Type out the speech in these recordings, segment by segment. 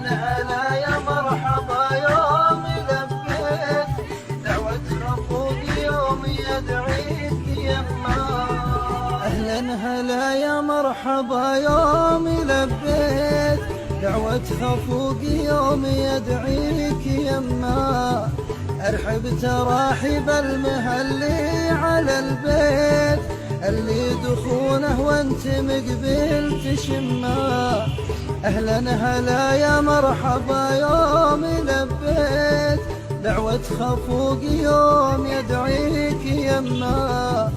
هلا يا مرحبا يوم لبيت دعوة ربك يوم يدعيك يما. أهلا هلا يا مرحبا يوم لبيت دعوة خفوق يوم يدعيك يما. أرحب تراحب المهلي على البيت اللي دخونه وانت مقبل تشما. أهلا هلا يا مرحبا يوم لبيت دعوة خفوق يوم يدعيك يما.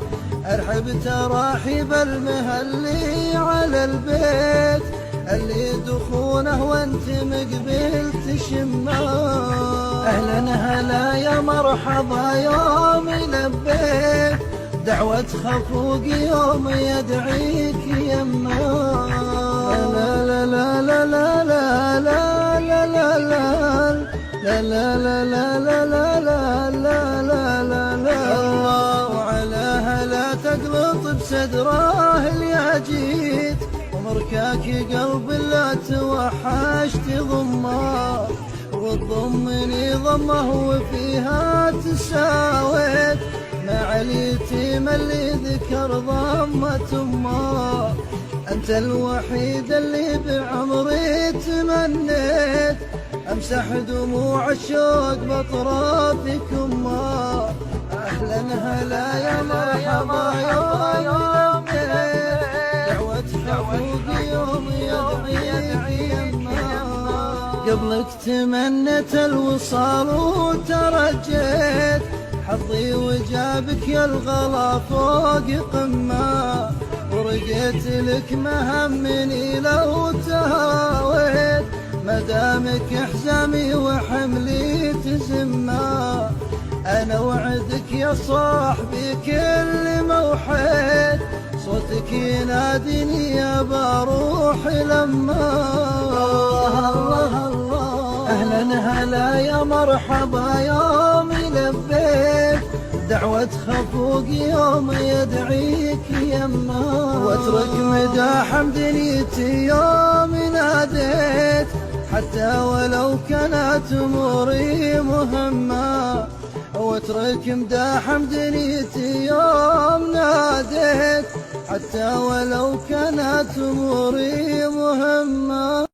أرحب تراحب المهلي على البيت اللي دخونه وانت مقبل تشما. أهلا هلا يا مرحبا يوم لبيت دعوة خفوق يوم يدعيك يما. لا لا لا لا لا لا لا لا لا لا لا لا لا لا لا لا لا لا. الله على هلا تقلط بصدره اللي جيت ومركاك قلب لا توحشت ضمه وتضمني ضمه وفيها تساويت مع اليتيم اللي ذكر ضمة امه. انت الوحيد اللي بعمري تمنيت امسح دموع الشوق بطرافك امه. اهلا هلا يا مرحبا يوم دعوة خفوق يوم يدعيك يما. قبلك تمنيت الوصال وترجيت حظي وجابك يا الغلا فوق قمة. ورقيت لك مهمني لو تهاويت مدامك حزامي وحملي تزمة. أنا وعدك يا صاحبي كل موحيت صوتك يناديني يا بروح لما. الله الله أهلا هلا يا مرحبا يوم لبيت دعوة خفوق يوم يدعيك يما. واترك مداح دنيتي يوم ناديت حتى ولو كانت اموري مهمة. واترك مداح دنيتي يوم ناديت حتى ولو كانت اموري مهمة.